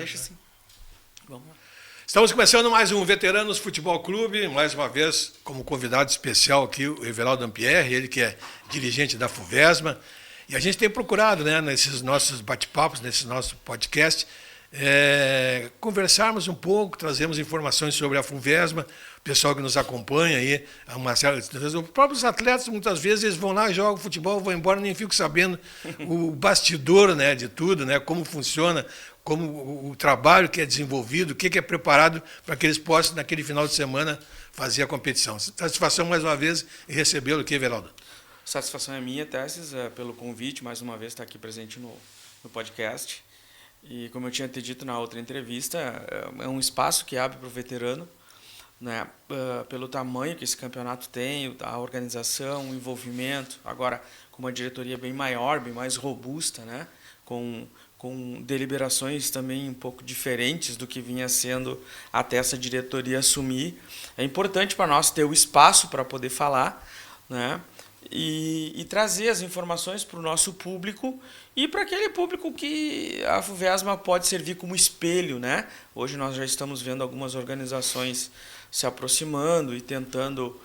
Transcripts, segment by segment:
Deixa sim. Vamos lá. Estamos começando mais um Veteranos Futebol Clube, mais uma vez como convidado especial aqui o Everaldo Ampierre, ele que é dirigente da FUVESMA. E a gente tem procurado, né, nesses nossos bate-papos, nesse nosso podcast, conversarmos um pouco, trazemos informações sobre a FUVESMA, o pessoal que nos acompanha aí, os próprios atletas muitas vezes eles vão lá, jogam futebol, vão embora, nem fico sabendo o bastidor, né, de tudo, né, como funciona, como o trabalho que é desenvolvido, o que é preparado para que eles possam, naquele final de semana, fazer a competição. Satisfação mais uma vez em recebê-lo aqui, Everaldo. Satisfação é minha, Tessis, pelo convite, mais uma vez estar aqui presente no podcast. E como eu tinha te dito na outra entrevista, é um espaço que abre para o veterano, né? Pelo tamanho que esse campeonato tem, a organização, o envolvimento, agora com uma diretoria bem maior, bem mais robusta, né? Com deliberações também um pouco diferentes do que vinha sendo até essa diretoria assumir. É importante para nós ter o espaço para poder falar, né? E trazer as informações para o nosso público e para aquele público que a FUVESMA pode servir como espelho, né? Hoje nós já estamos vendo algumas organizações se aproximando e tentando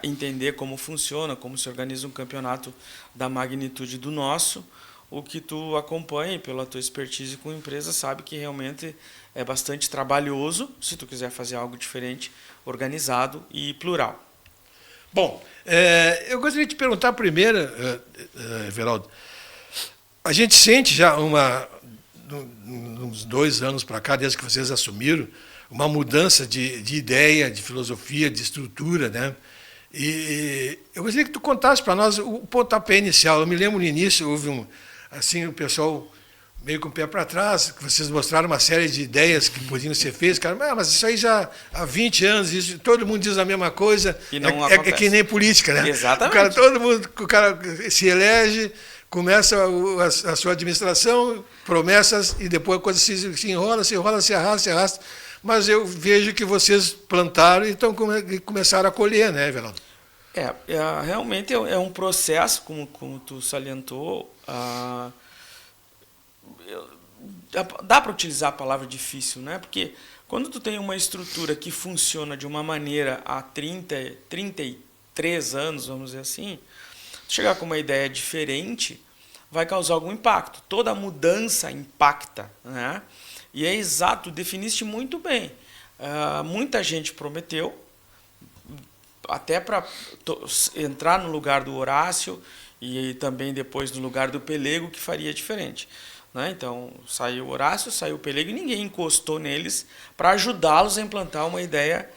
entender como funciona, como se organiza um campeonato da magnitude do nosso. O que tu acompanha pela tua expertise com empresa sabe que realmente é bastante trabalhoso, se tu quiser fazer algo diferente, organizado e plural. Bom, eu gostaria de te perguntar primeiro, Everaldo, a gente sente já uns 2 anos para cá, desde que vocês assumiram, uma mudança de ideia, de filosofia, de estrutura, né? E eu gostaria que tu contasse para nós o pontapé inicial. Eu me lembro no início, houve assim, o pessoal meio com o pé para trás, que vocês mostraram uma série de ideias que podiam ser feitas, cara, mas isso aí já há 20 anos, isso, todo mundo diz a mesma coisa, e não é que nem política, né? Exatamente. O cara se elege, começa a sua administração, promessas, e depois a coisa se enrola, se arrasta, mas eu vejo que vocês plantaram e começaram a colher, né, Everaldo? Realmente é um processo, como tu salientou. Dá para utilizar a palavra difícil, né? Porque quando tu tem uma estrutura que funciona de uma maneira há 33 anos, vamos dizer assim, chegar com uma ideia diferente vai causar algum impacto. Toda mudança impacta, né? E é exato, definiste muito bem. Muita gente prometeu, até para entrar no lugar do Horácio e também depois no lugar do Pelego, que faria diferente, né? Então, saiu o Horácio, saiu o Pelego e ninguém encostou neles para ajudá-los a implantar uma ideia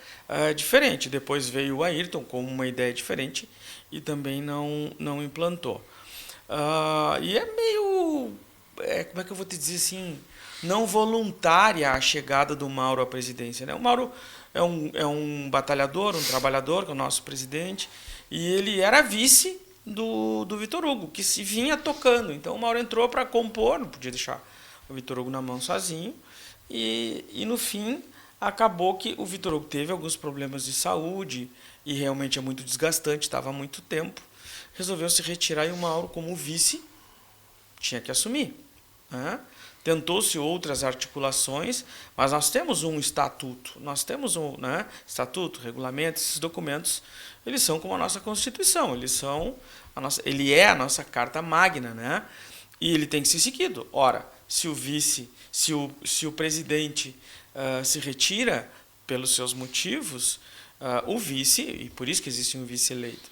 diferente. Depois veio o Ayrton com uma ideia diferente e também não implantou. E é meio, como é que eu vou te dizer assim, não voluntária a chegada do Mauro à presidência, né? O Mauro é um batalhador, um trabalhador, que é o nosso presidente, e ele era vice do Vitor Hugo, que se vinha tocando. Então o Mauro entrou para compor, não podia deixar o Vitor Hugo na mão sozinho, e no fim acabou que o Vitor Hugo teve alguns problemas de saúde, e realmente é muito desgastante, estava há muito tempo, resolveu se retirar e o Mauro, como vice, tinha que assumir, né? Tentou-se outras articulações, mas nós temos um estatuto, estatuto, regulamento, esses documentos, eles são como a nossa Constituição, ele é a nossa carta magna, né? E ele tem que ser seguido. Ora, se o vice, se o presidente se retira pelos seus motivos, o vice, e por isso que existe um vice eleito,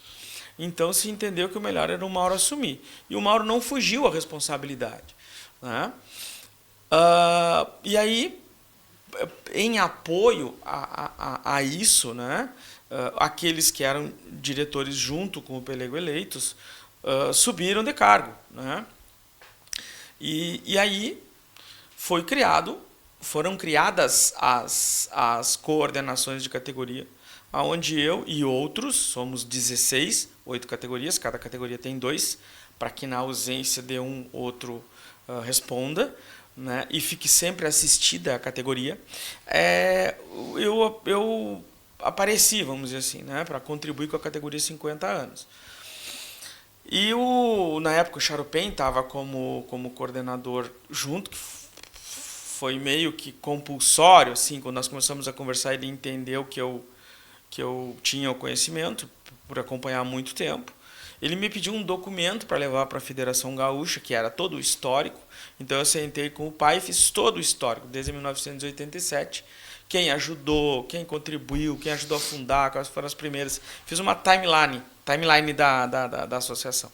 então se entendeu que o melhor era o Mauro assumir. E o Mauro não fugiu à responsabilidade, né? E aí, em apoio a isso, né, aqueles que eram diretores junto com o Pelego eleitos subiram de cargo, né? E aí foram criadas as coordenações de categoria, onde eu e outros, somos 16, 8 categorias, cada categoria tem 2, para que na ausência de um outro responda, né, e fique sempre assistida a categoria. Eu apareci, vamos dizer assim, né, para contribuir com a categoria 50 anos. E na época o Charupen estava como coordenador junto, que foi meio que compulsório, assim, quando nós começamos a conversar, ele entendeu que eu tinha o conhecimento, por acompanhar há muito tempo. Ele me pediu um documento para levar para a Federação Gaúcha, que era todo o histórico. Então eu sentei com o pai e fiz todo o histórico, desde 1987. Quem ajudou, quem contribuiu, quem ajudou a fundar, quais foram as primeiras. Fiz uma timeline da associação.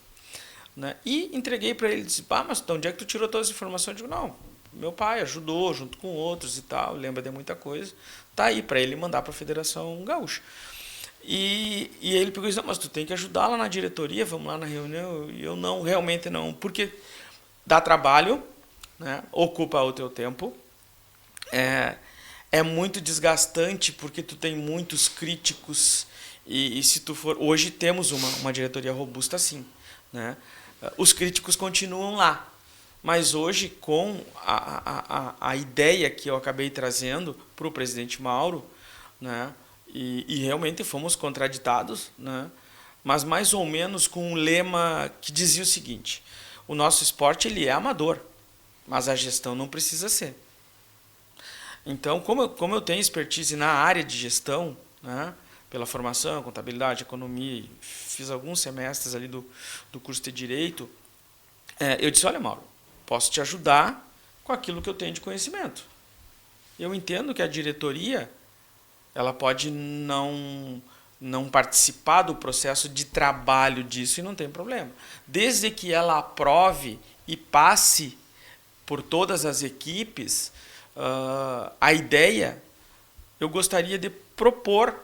Né? E entreguei para ele, disse, mas de onde é que tu tirou todas as informações? Eu digo, não, meu pai ajudou junto com outros e tal, lembra de muita coisa. Tá aí para ele mandar para a Federação Gaúcha. E ele pegou e disse, mas tu tem que ajudar lá na diretoria, vamos lá na reunião. E eu não, realmente não, porque dá trabalho, né? Ocupa o teu tempo, é muito desgastante porque tu tem muitos críticos e se tu for... Hoje temos uma diretoria robusta assim, né? Os críticos continuam lá, mas hoje com a ideia que eu acabei trazendo para o presidente Mauro, né? E realmente fomos contraditados, né? Mas mais ou menos com um lema que dizia o seguinte: o nosso esporte ele é amador, mas a gestão não precisa ser. Então, como eu tenho expertise na área de gestão, né, pela formação, contabilidade, economia, fiz alguns semestres ali do curso de Direito, eu disse, olha, Mauro, posso te ajudar com aquilo que eu tenho de conhecimento. Eu entendo que a diretoria ela pode não participar do processo de trabalho disso e não tem problema. Desde que ela aprove e passe por todas as equipes, a ideia, eu gostaria de propor,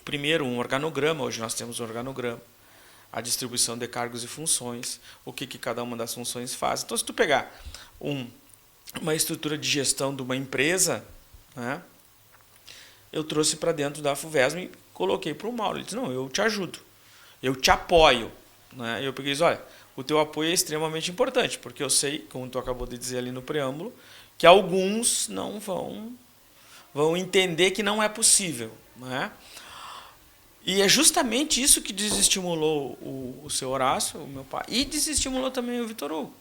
primeiro, um organograma. Hoje nós temos um organograma, a distribuição de cargos e funções, o que cada uma das funções faz. Então, se tu pegar uma estrutura de gestão de uma empresa, né, eu trouxe para dentro da FUVESM e coloquei para o Mauro. Ele disse, não, eu te ajudo, eu te apoio. Né? E eu peguei e disse, olha, o teu apoio é extremamente importante, porque eu sei, como tu acabou de dizer ali no preâmbulo, que alguns não vão entender que não é possível. Né? E é justamente isso que desestimulou o seu Horácio, o meu pai, e desestimulou também o Vitor Hugo.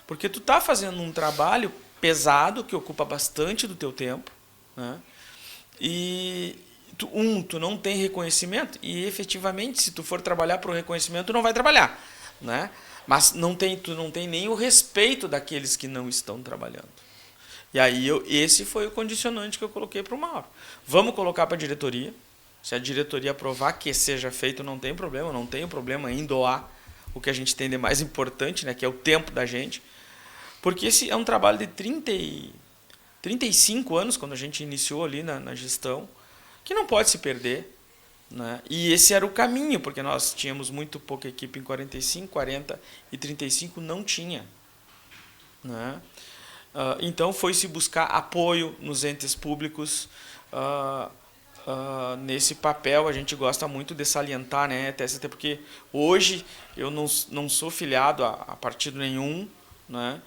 Porque tu está fazendo um trabalho pesado, que ocupa bastante do teu tempo, né? E tu não tem reconhecimento, e efetivamente, se tu for trabalhar para o reconhecimento, tu não vai trabalhar. Né? Mas tu não tem nem o respeito daqueles que não estão trabalhando. E aí esse foi o condicionante que eu coloquei para o Mauro. Vamos colocar para a diretoria. Se a diretoria aprovar que seja feito, não tem problema. Não tenho problema em doar o que a gente tem de mais importante, né, que é o tempo da gente. Porque esse é um trabalho de 35 anos, quando a gente iniciou ali na gestão, que não pode se perder. Né? E esse era o caminho, porque nós tínhamos muito pouca equipe em 45, 40 e 35 não tinha. Né? Então foi-se buscar apoio nos entes públicos. Nesse papel a gente gosta muito de salientar, né, até porque hoje eu não sou filiado a partido nenhum, né?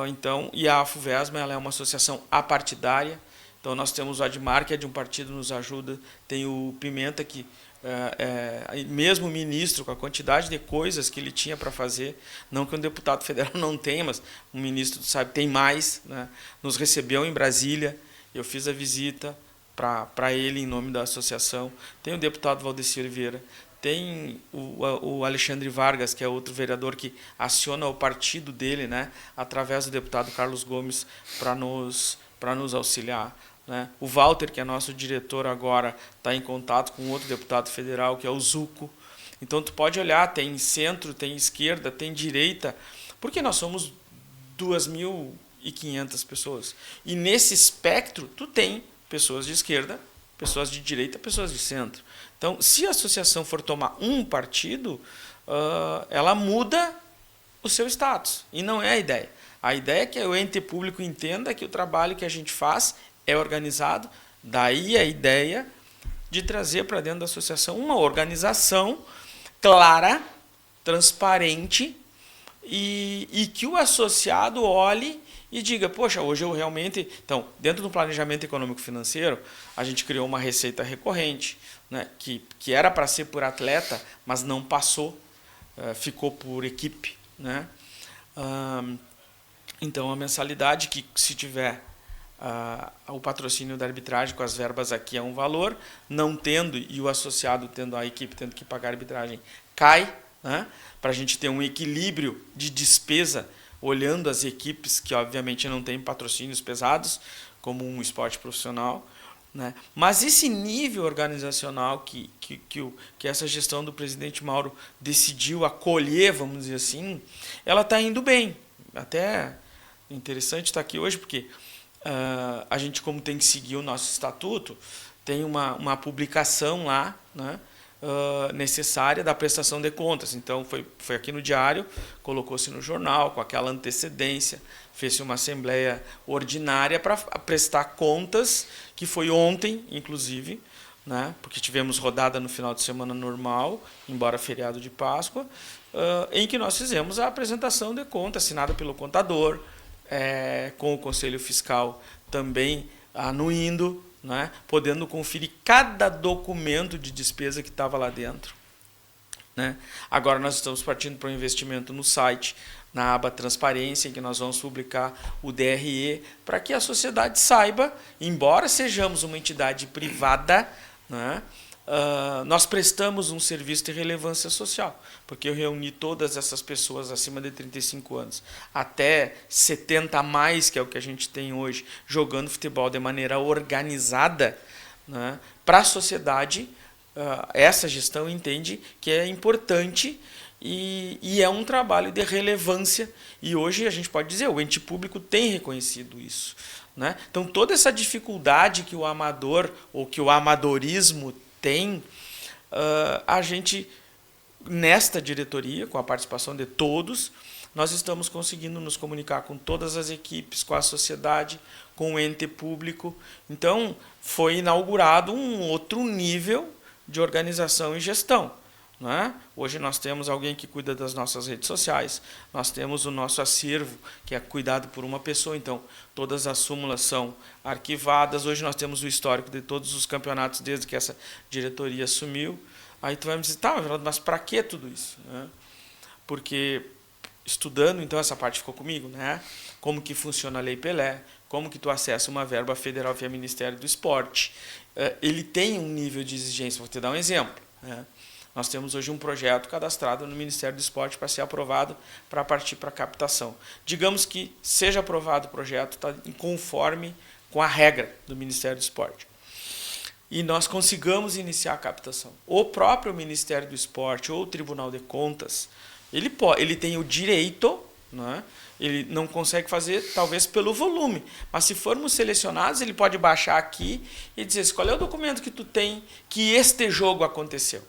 Então, e a FUVESM ela é uma associação apartidária. Então nós temos o Admar, que é de um partido, nos ajuda, tem o Pimenta, que mesmo ministro, com a quantidade de coisas que ele tinha para fazer, não que um deputado federal não tenha, mas um ministro, sabe, tem mais, né? Nos recebeu em Brasília, eu fiz a visita para ele em nome da associação. Tem o deputado Valdeci Oliveira, tem o Alexandre Vargas, que é outro vereador que aciona o partido dele, né, através do deputado Carlos Gomes, para nos auxiliar. Né? O Walter, que é nosso diretor agora, está em contato com outro deputado federal, que é o Zuco. Então, tu pode olhar, tem centro, tem esquerda, tem direita, porque nós somos 2.500 pessoas. E nesse espectro, tu tem pessoas de esquerda, pessoas de direita, pessoas de centro. Então, se a associação for tomar um partido, ela muda o seu status. E não é a ideia. A ideia é que o ente público entenda que o trabalho que a gente faz é organizado. Daí a ideia de trazer para dentro da associação uma organização clara, transparente, e que o associado olhe e diga, poxa, hoje eu realmente... Então, dentro do planejamento econômico-financeiro, a gente criou uma receita recorrente, né, que era para ser por atleta, mas não passou, ficou por equipe. Né? Então, a mensalidade, que se tiver o patrocínio da arbitragem com as verbas aqui é um valor, não tendo, e o associado tendo, a equipe tendo que pagar a arbitragem, cai, né? Para a gente ter um equilíbrio de despesa, olhando as equipes que obviamente não têm patrocínios pesados, como um esporte profissional, né? Mas esse nível organizacional que essa gestão do presidente Mauro decidiu acolher, vamos dizer assim, ela está indo bem. Até interessante estar aqui hoje, porque a gente, como tem que seguir o nosso estatuto, tem uma publicação lá, né, necessária da prestação de contas. Então, foi aqui no diário, colocou-se no jornal, com aquela antecedência, fez-se uma assembleia ordinária para prestar contas, que foi ontem, inclusive, né, porque tivemos rodada no final de semana normal, embora feriado de Páscoa, em que nós fizemos a apresentação de contas, assinada pelo contador, com o Conselho Fiscal também anuindo, né, podendo conferir cada documento de despesa que estava lá dentro, né. Agora nós estamos partindo para um investimento no site, na aba Transparência, em que nós vamos publicar o DRE, para que a sociedade saiba, embora sejamos uma entidade privada, né, nós prestamos um serviço de relevância social, porque eu reuni todas essas pessoas acima de 35 anos, até 70 a mais, que é o que a gente tem hoje, jogando futebol de maneira organizada, né, para a sociedade. Essa gestão entende que é importante e é um trabalho de relevância, e hoje a gente pode dizer, o ente público tem reconhecido isso, né? Então, toda essa dificuldade que o amador, ou que o amadorismo tem, a gente, nesta diretoria, com a participação de todos, nós estamos conseguindo nos comunicar com todas as equipes, com a sociedade, com o ente público. Então, foi inaugurado um outro nível de organização e gestão, né? Hoje nós temos alguém que cuida das nossas redes sociais, nós temos o nosso acervo, que é cuidado por uma pessoa, então todas as súmulas são arquivadas. Hoje nós temos o histórico de todos os campeonatos desde que essa diretoria assumiu. Aí tu vai me dizer, tá, mas para que tudo isso, né? Porque estudando, então, essa parte ficou comigo, né? Como que funciona a Lei Pelé, como que tu acessa uma verba federal via Ministério do Esporte. Ele tem um nível de exigência, vou te dar um exemplo, né? Nós temos hoje um projeto cadastrado no Ministério do Esporte para ser aprovado, para partir para a captação. Digamos que seja aprovado o projeto, está conforme com a regra do Ministério do Esporte, e nós consigamos iniciar a captação. O próprio Ministério do Esporte ou o Tribunal de Contas, ele tem o direito, né? Ele não consegue fazer, talvez, pelo volume, mas se formos selecionados, ele pode baixar aqui e dizer, qual é o documento que tu tem que este jogo aconteceu.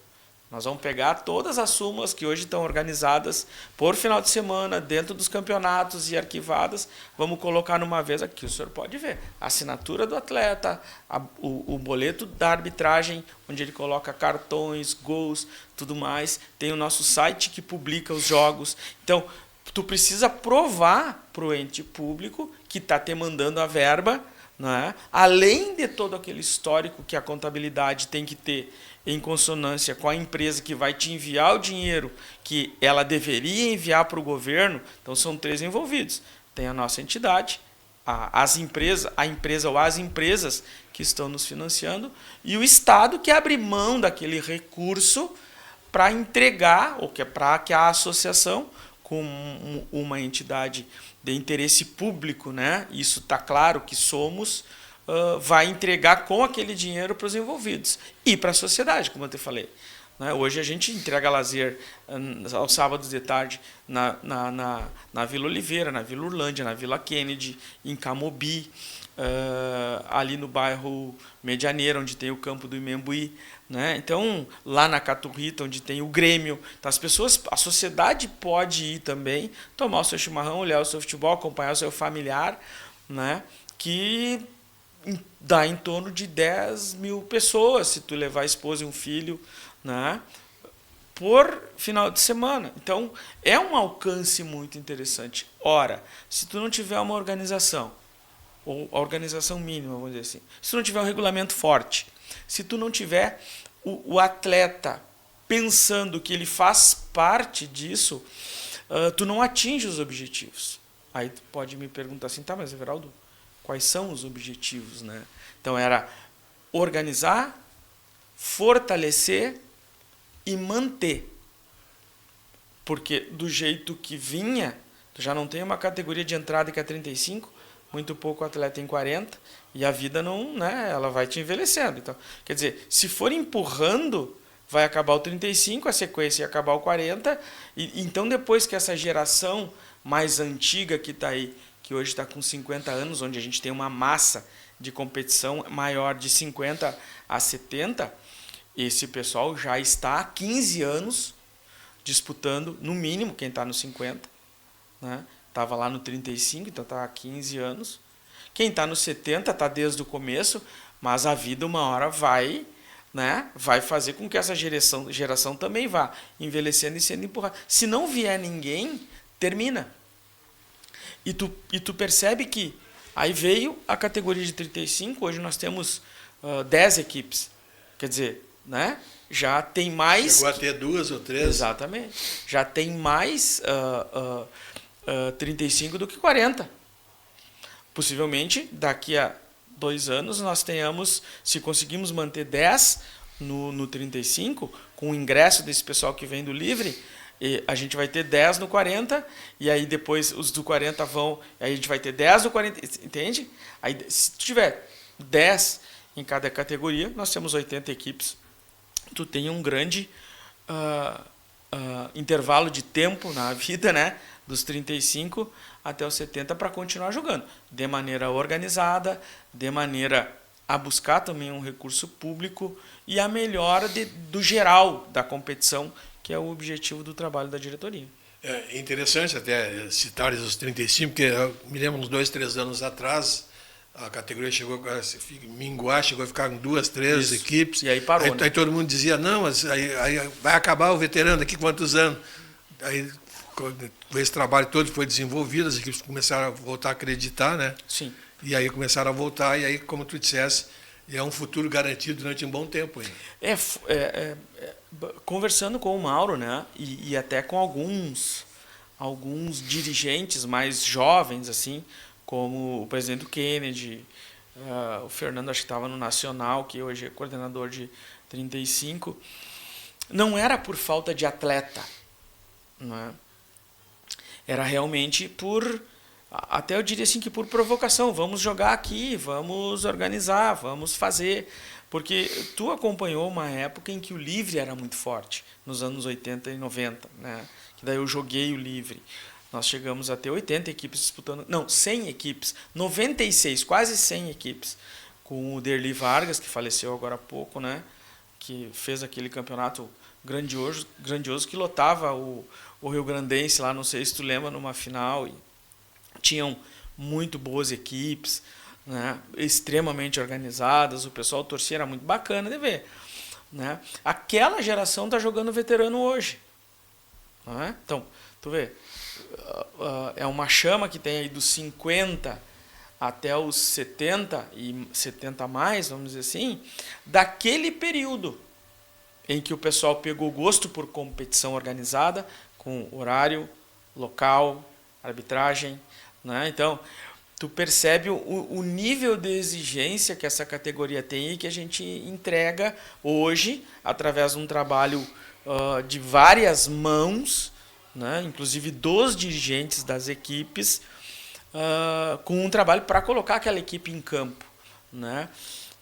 Nós vamos pegar todas as súmulas que hoje estão organizadas por final de semana, dentro dos campeonatos e arquivadas, vamos colocar numa vez aqui, o senhor pode ver, a assinatura do atleta, o boleto da arbitragem, onde ele coloca cartões, gols, tudo mais, tem o nosso site que publica os jogos. Então, tu precisa provar para o ente público que está te mandando a verba, né? Além de todo aquele histórico que a contabilidade tem que ter em consonância com a empresa que vai te enviar o dinheiro que ela deveria enviar para o governo. Então, são 3 envolvidos. Tem a nossa entidade, a empresa ou as empresas que estão nos financiando, e o Estado, que abre mão daquele recurso para entregar, ou que é para que a associação, com uma entidade de interesse público, né? Isso está claro que somos, vai entregar com aquele dinheiro para os envolvidos e para a sociedade, como eu te falei, né? Hoje a gente entrega lazer aos sábados de tarde na Vila Oliveira, na Vila Urlândia, na Vila Kennedy, em Camobi, ali no bairro Medianeira, onde tem o campo do Imembuí, né? Então, lá na Caturrita, onde tem o Grêmio, então, a sociedade pode ir também, tomar o seu chimarrão, olhar o seu futebol, acompanhar o seu familiar, né? Que dá em torno de 10 mil pessoas, se tu levar a esposa e um filho, né? Por final de semana. Então, é um alcance muito interessante. Ora, se tu não tiver uma organização, ou a organização mínima, vamos dizer assim, se tu não tiver um regulamento forte, se tu não tiver o atleta pensando que ele faz parte disso, tu não atinge os objetivos. Aí tu pode me perguntar assim, tá, mas Everaldo, quais são os objetivos, né? Então era organizar, fortalecer e manter. Porque do jeito que vinha, tu já não tem uma categoria de entrada que é 35, muito pouco atleta em 40, e a vida não, né, ela vai te envelhecendo. Então, quer dizer, se for empurrando, vai acabar o 35, a sequência ia acabar o 40, e então depois que essa geração mais antiga que está aí, que hoje está com 50 anos, onde a gente tem uma massa de competição maior de 50 a 70, esse pessoal já está há 15 anos disputando, no mínimo, quem está no 50, né? Estava lá no 35, então está há 15 anos. Quem está no 70 está desde o começo, mas a vida uma hora vai, né, vai fazer com que essa geração também vá envelhecendo e sendo empurrada. Se não vier ninguém, termina. E tu percebe que aí veio a categoria de 35, hoje nós temos 10 equipes. Quer dizer, né, já tem mais... Chegou a ter 2 ou 3. Exatamente. Já tem mais 35 do que 40. Possivelmente, daqui a 2 anos, nós tenhamos, se conseguimos manter 10 no 35, com o ingresso desse pessoal que vem do livre, a gente vai ter 10 no 40, e aí depois os do 40 vão, aí a gente vai ter 10 no 40, entende? Aí, se tiver 10 em cada categoria, nós temos 80 equipes. Tu tem um grande intervalo de tempo na vida, né? Dos 35 até os 70 para continuar jogando. De maneira organizada, de maneira a buscar também um recurso público e a melhora do geral da competição, que é o objetivo do trabalho da diretoria. É interessante até citar os 35, porque eu me lembro uns 2, 3 anos atrás, a categoria chegou a minguar, chegou a ficar com 2, 3 equipes. E aí parou. Aí, né? aí todo mundo dizia, não, mas aí vai acabar o veterano daqui quantos anos? Aí esse trabalho todo foi desenvolvido, as equipes começaram a voltar a acreditar, né? Sim. E aí começaram a voltar, e aí, como tu dissesse, é um futuro garantido durante um bom tempo ainda. Conversando com o Mauro, né? E até com alguns dirigentes mais jovens, assim, como o presidente do Kennedy, o Fernando, acho que estava no Nacional, que hoje é coordenador de 35, não era por falta de atleta, não é? Era realmente por, até eu diria assim que por provocação, vamos jogar aqui, vamos organizar, vamos fazer, porque tu acompanhou uma época em que o livre era muito forte, nos anos 80 e 90, né? Que daí eu joguei o livre. Nós chegamos a ter 80 equipes disputando, não, 100 equipes, 96, quase 100 equipes, com o Derli Vargas, que faleceu agora há pouco, né? Que fez aquele campeonato grandioso que lotava o Rio Grandense lá, não sei se tu lembra, numa final, e tinham muito boas equipes, né, extremamente organizadas, o pessoal torcia, era muito bacana de ver, né? Aquela geração está jogando veterano hoje, não é? Então, tu vê, é uma chama que tem aí dos 50 até os 70 e 70 a mais, vamos dizer assim, daquele período em que o pessoal pegou gosto por competição organizada, com horário, local, arbitragem, né? Então, tu percebe o nível de exigência que essa categoria tem e que a gente entrega hoje, através de um trabalho de várias mãos, né? Inclusive dos dirigentes das equipes, com um trabalho para colocar aquela equipe em campo, né?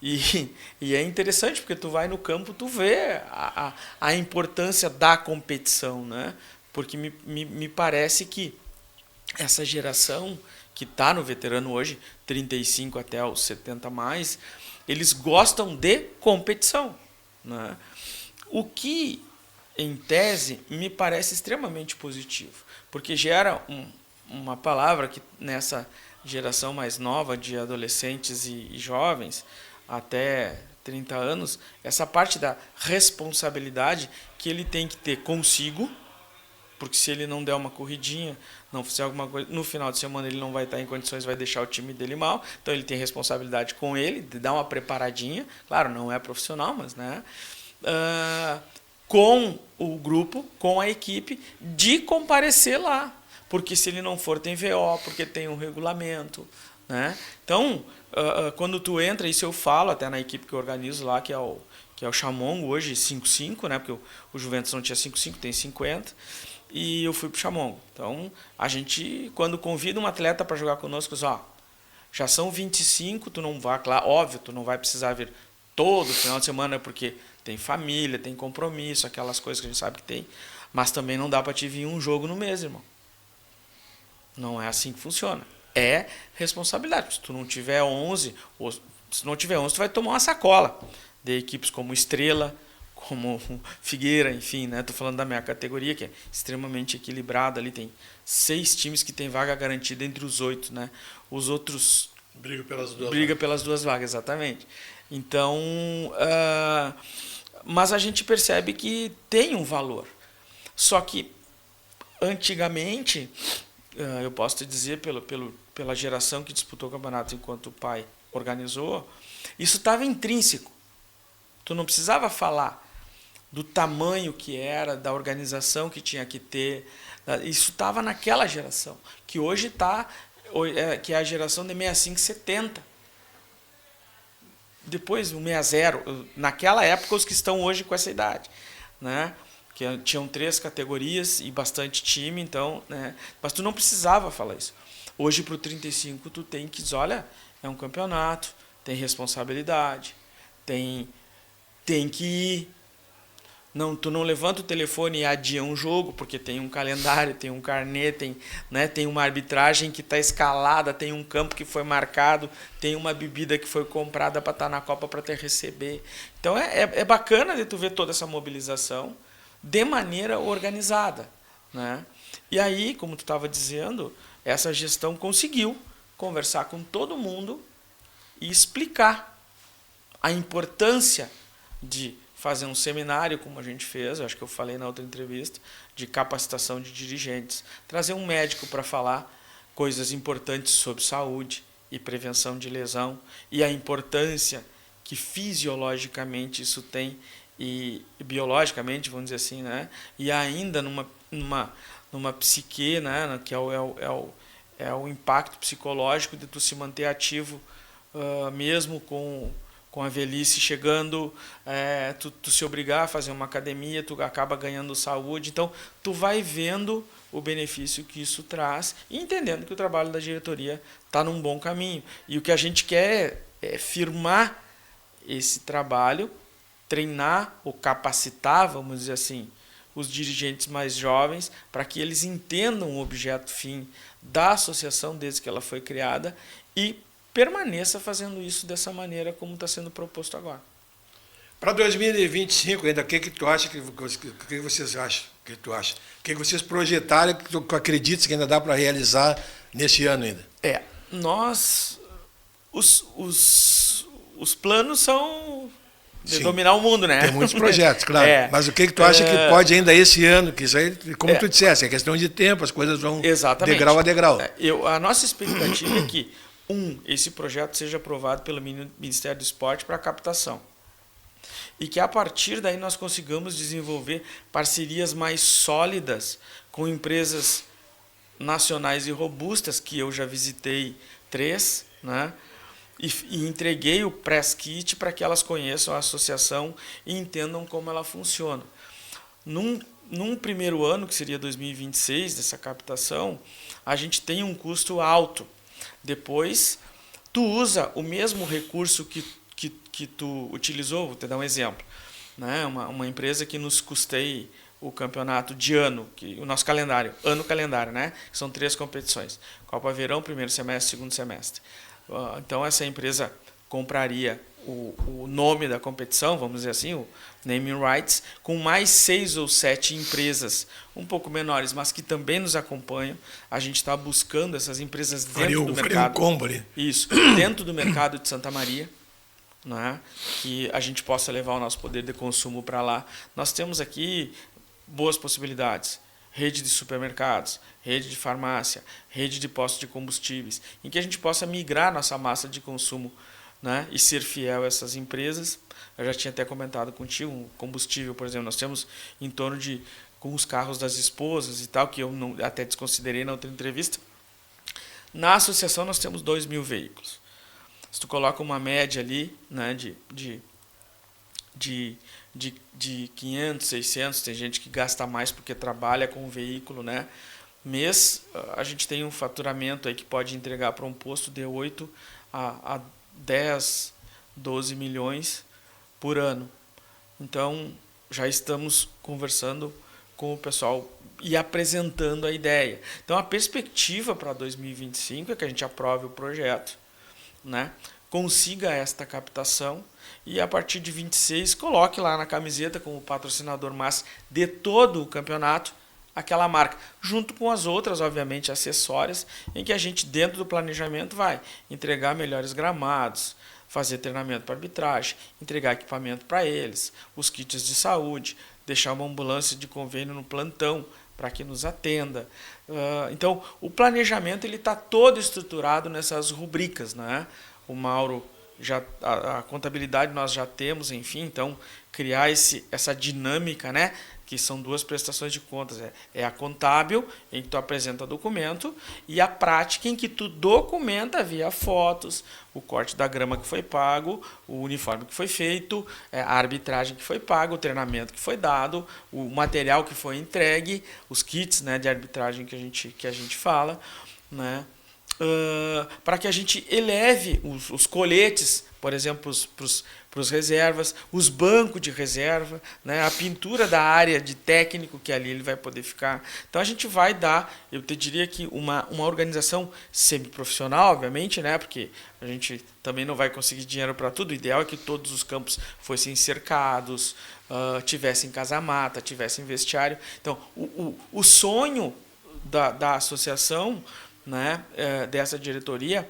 E é interessante, porque tu vai no campo, tu vê a importância da competição, né? Porque me parece que essa geração que está no veterano hoje, 35 até os 70 mais, eles gostam de competição, né? O que, em tese, me parece extremamente positivo, porque gera uma palavra que nessa geração mais nova de adolescentes e jovens, até 30 anos, essa parte da responsabilidade que ele tem que ter consigo, porque se ele não der uma corridinha, não fizer alguma coisa, no final de semana ele não vai estar em condições, vai deixar o time dele mal, então ele tem responsabilidade com ele, de dar uma preparadinha, claro, não é profissional, mas né, com o grupo, com a equipe, de comparecer lá, porque se ele não for tem VO, porque tem um regulamento, né? Então, quando tu entra, isso eu falo até na equipe que eu organizo lá, que é o Chamongo, hoje 5-5, né? Porque o Juventus não tinha 5-5, tem 50, e eu fui pro Chamongo. Então, a gente, quando convida um atleta para jogar conosco, diz, ó, já são 25, tu não vai, claro, óbvio, tu não vai precisar vir todo final de semana, porque tem família, tem compromisso, aquelas coisas que a gente sabe que tem, mas também não dá para te vir um jogo no mês, irmão. Não é assim que funciona. É responsabilidade. Se tu não tiver 11, ou se não tiver 11, tu vai tomar uma sacola de equipes como Estrela, como Figueira, enfim, né? Tô falando da minha categoria, que é extremamente equilibrada. Ali tem 6 times que tem vaga garantida entre os 8, né? Os outros briga pelas duas pelas 2 vagas, exatamente. Então, mas a gente percebe que tem um valor. Só que antigamente, eu posso te dizer pela geração que disputou o campeonato enquanto o pai organizou, isso estava intrínseco. Tu não precisava falar do tamanho que era, da organização que tinha que ter. Isso estava naquela geração, que hoje está, que é a geração de 65 e 70. Depois o 60, naquela época os que estão hoje com essa idade, né? Que tinham 3 categorias e bastante time, então, né? Mas tu não precisava falar isso. Hoje pro 35 tu tem que dizer, olha, é um campeonato, tem responsabilidade, tem que ir. Não, tu não levanta o telefone e adia um jogo, porque tem um calendário, tem um carnê, tem uma arbitragem que está escalada, tem um campo que foi marcado, tem uma bebida que foi comprada para estar na Copa para te receber. Então é bacana de tu ver toda essa mobilização de maneira organizada, né? E aí, como tu estava dizendo, essa gestão conseguiu conversar com todo mundo e explicar a importância de fazer um seminário, como a gente fez, eu acho que eu falei na outra entrevista, de capacitação de dirigentes. Trazer um médico para falar coisas importantes sobre saúde e prevenção de lesão e a importância que fisiologicamente isso tem e biologicamente, vamos dizer assim, né? E ainda numa psique, né? Que é o impacto psicológico de tu se manter ativo mesmo com a velhice chegando, tu se obrigar a fazer uma academia, tu acaba ganhando saúde. Então, tu vai vendo o benefício que isso traz e entendendo que o trabalho da diretoria está num bom caminho. E o que a gente quer é firmar esse trabalho, treinar ou capacitar, vamos dizer assim, os dirigentes mais jovens para que eles entendam o objeto fim da associação desde que ela foi criada e permaneça fazendo isso dessa maneira como está sendo proposto agora. Para 2025 ainda, o que tu acha, que vocês acham? O que tu acha? O que vocês projetaram, que tu acreditas que ainda dá para realizar nesse ano ainda? Os planos são de Sim. dominar o mundo, né? Tem muitos projetos, claro. Mas o que tu acha que pode ainda esse ano, que isso aí, como tu disseste, é questão de tempo, as coisas vão Exatamente. Degrau a degrau. A nossa expectativa é que esse projeto seja aprovado pelo Ministério do Esporte para captação. E que a partir daí nós consigamos desenvolver parcerias mais sólidas com empresas nacionais e robustas, que eu já visitei 3, né? E entreguei o press kit para que elas conheçam a associação e entendam como ela funciona. Num primeiro ano, que seria 2026, dessa captação, a gente tem um custo alto. Depois, tu usa o mesmo recurso que tu utilizou, vou te dar um exemplo, né? Uma empresa que nos custeie o campeonato de ano, o nosso calendário, ano-calendário, né? São 3 competições, Copa Verão, primeiro semestre, segundo semestre. Então, essa empresa compraria o nome da competição, vamos dizer assim, o naming rights, com mais 6 ou 7 empresas um pouco menores, mas que também nos acompanham. A gente está buscando essas empresas dentro do mercado. Combo ali. Isso, dentro do mercado de Santa Maria, né? Que a gente possa levar o nosso poder de consumo para lá. Nós temos aqui boas possibilidades. Rede de supermercados, rede de farmácia, rede de postos de combustíveis, em que a gente possa migrar nossa massa de consumo, né, e ser fiel a essas empresas. Eu já tinha até comentado contigo, um combustível, por exemplo, nós temos em torno de com os carros das esposas e tal, que eu não, até desconsiderei na outra entrevista. Na associação nós temos 2.000 veículos. Se tu coloca uma média ali, né, de 500, 600, tem gente que gasta mais porque trabalha com o veículo, né? Mês, a gente tem um faturamento aí que pode entregar para um posto de 8 a 10, 12 milhões por ano. Então, já estamos conversando com o pessoal e apresentando a ideia. Então, a perspectiva para 2025 é que a gente aprove o projeto, né? Consiga esta captação e, a partir de 26, coloque lá na camiseta como patrocinador máximo de todo o campeonato aquela marca, junto com as outras, obviamente, acessórias, em que a gente, dentro do planejamento, vai entregar melhores gramados, fazer treinamento para arbitragem, entregar equipamento para eles, os kits de saúde, deixar uma ambulância de convênio no plantão para que nos atenda. Então, o planejamento está todo estruturado nessas rubricas, né? O Mauro, a contabilidade nós já temos, enfim, então criar essa dinâmica, né? Que são duas prestações de contas. É a contábil, em que tu apresenta documento, e a prática, em que tu documenta via fotos, o corte da grama que foi pago, o uniforme que foi feito, a arbitragem que foi paga, o treinamento que foi dado, o material que foi entregue, os kits, né, de arbitragem que a gente fala, né, para que a gente eleve os coletes, por exemplo, para os reservas, os bancos de reserva, né, a pintura da área de técnico que ali ele vai poder ficar. Então a gente vai dar, eu te diria que uma organização semiprofissional, obviamente, né, porque a gente também não vai conseguir dinheiro para tudo. O ideal é que todos os campos fossem cercados, tivessem casa-mata, tivessem vestiário. Então o sonho da associação, né, dessa diretoria,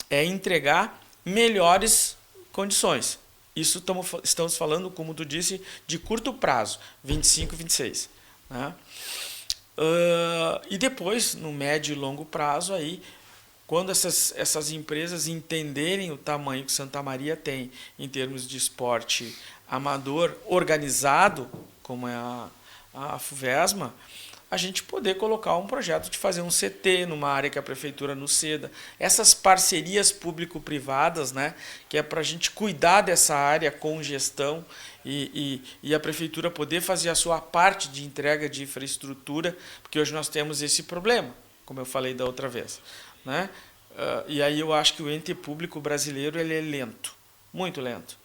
é entregar melhores condições. Isso estamos falando, como tu disse, de curto prazo, 25, 26. Né? E depois, no médio e longo prazo, aí, quando essas empresas entenderem o tamanho que Santa Maria tem em termos de esporte amador organizado, como é a FUVESMA, a gente poder colocar um projeto de fazer um CT numa área que a prefeitura nos ceda. Essas parcerias público-privadas, né, que é para a gente cuidar dessa área com gestão e a prefeitura poder fazer a sua parte de entrega de infraestrutura, porque hoje nós temos esse problema, como eu falei da outra vez. Né? E aí eu acho que o ente público brasileiro ele é lento, muito lento.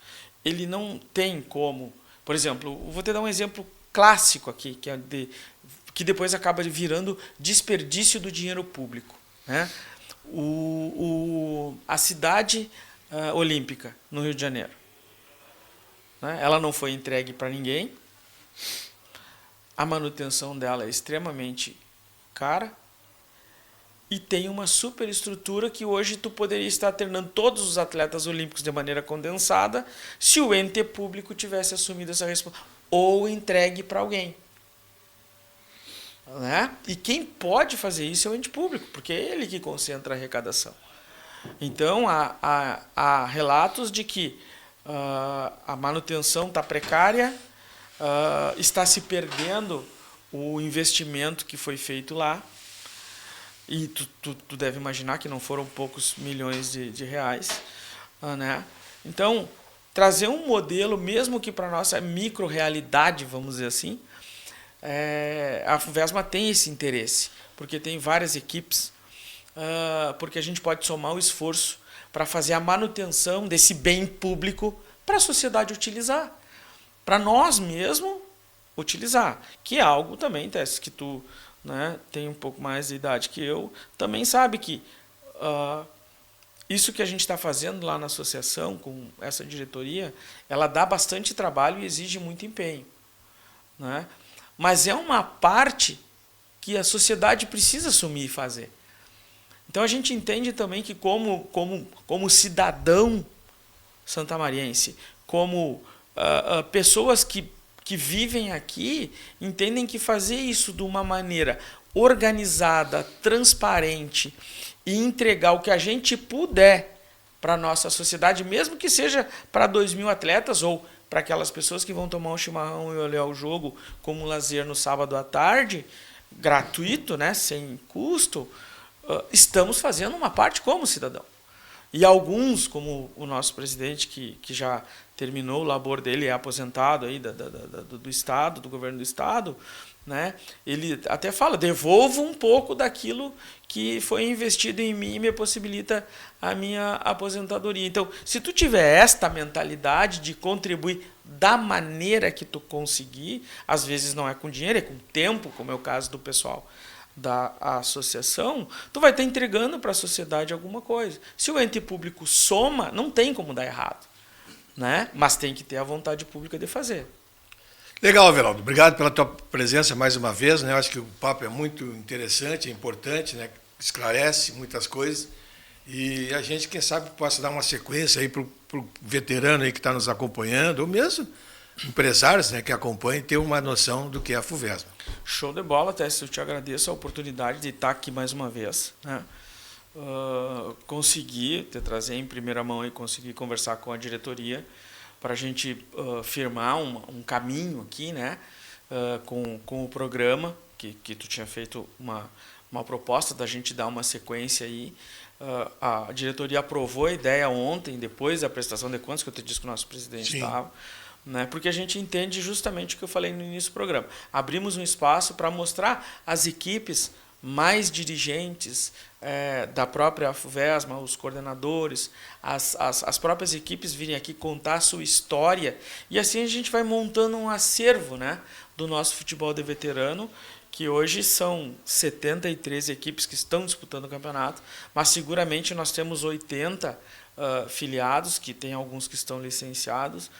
Ele não tem como... Por exemplo, vou te dar um exemplo clássico aqui, que depois acaba virando desperdício do dinheiro público. Né? A cidade olímpica, no Rio de Janeiro. Né? Ela não foi entregue para ninguém. A manutenção dela é extremamente cara. E tem uma superestrutura que hoje tu poderia estar treinando todos os atletas olímpicos de maneira condensada se o ente público tivesse assumido essa responsabilidade ou entregue para alguém. Né? E quem pode fazer isso é o ente público, porque é ele que concentra a arrecadação. Então, há relatos de que a manutenção está precária, está se perdendo o investimento que foi feito lá, e tu deve imaginar que não foram poucos milhões de reais. Né? Então, trazer um modelo, mesmo que para a nossa micro-realidade, vamos dizer assim, a FUVESMA tem esse interesse, porque tem várias equipes, porque a gente pode somar o esforço para fazer a manutenção desse bem público para a sociedade utilizar, para nós mesmos utilizar, que é algo também, Tess, que tu, né, tem um pouco mais de idade que eu, também sabe que isso que a gente está fazendo lá na associação, com essa diretoria, ela dá bastante trabalho e exige muito empenho. Né? Mas é uma parte que a sociedade precisa assumir e fazer. Então a gente entende também que como cidadão santamariense, como pessoas que vivem aqui, entendem que fazer isso de uma maneira organizada, transparente e entregar o que a gente puder para a nossa sociedade, mesmo que seja para 2.000 atletas ou para aquelas pessoas que vão tomar um chimarrão e olhar o jogo como lazer no sábado à tarde, gratuito, né, sem custo, estamos fazendo uma parte como cidadão. E alguns, como o nosso presidente, que já terminou o labor dele, é aposentado aí do Estado, do governo do Estado, né? Ele até fala, devolvo um pouco daquilo que foi investido em mim e me possibilita a minha aposentadoria. Então, se tu tiver esta mentalidade de contribuir da maneira que tu conseguir, às vezes não é com dinheiro, é com tempo, como é o caso do pessoal da associação, tu vai estar entregando para a sociedade alguma coisa. Se o ente público soma, não tem como dar errado, né? Mas tem que ter a vontade pública de fazer. Legal, Everaldo. Obrigado pela tua presença mais uma vez, né? Eu acho que o papo é muito interessante, é importante, né? Esclarece muitas coisas. E a gente, quem sabe, possa dar uma sequência aí para o veterano aí que está nos acompanhando, ou mesmo empresários, né, que acompanhem, ter uma noção do que é a FUVESMA. Show de bola, Tess. Eu te agradeço a oportunidade de estar aqui mais uma vez, né? Consegui te trazer em primeira mão e conseguir conversar com a diretoria para a gente firmar um caminho aqui, né? Com o programa, que tu tinha feito uma proposta da gente dar uma sequência aí. A diretoria aprovou a ideia ontem, depois da prestação de contas, que eu te disse que o nosso presidente estava, né? Porque a gente entende justamente o que eu falei no início do programa. Abrimos um espaço para mostrar as equipes mais dirigentes da própria FUVESMA, os coordenadores, as próprias equipes virem aqui contar a sua história, e assim a gente vai montando um acervo, né, do nosso futebol de veterano, que hoje são 73 equipes que estão disputando o campeonato, mas seguramente nós temos 80 filiados, que tem alguns que estão licenciados,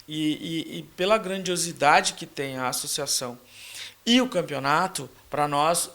e pela grandiosidade que tem a associação e o campeonato, para nós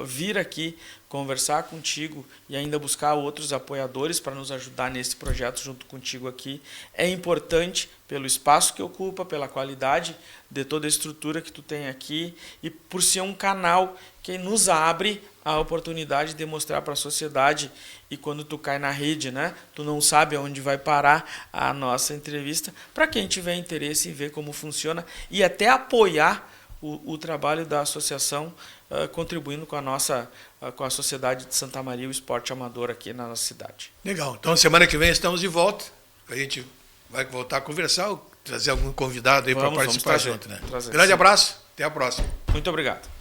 vir aqui conversar contigo e ainda buscar outros apoiadores para nos ajudar nesse projeto junto contigo aqui, é importante pelo espaço que ocupa, pela qualidade de toda a estrutura que tu tem aqui e por ser um canal que nos abre a oportunidade de mostrar para a sociedade, e quando tu cai na rede, né, tu não sabe aonde vai parar a nossa entrevista, para quem tiver interesse em ver como funciona e até apoiar o trabalho da associação, contribuindo com a sociedade de Santa Maria, o esporte amador aqui na nossa cidade. Legal. Então, semana que vem estamos de volta. A gente vai voltar a conversar, ou trazer algum convidado aí para participar junto, né? Grande abraço. Até a próxima. Muito obrigado.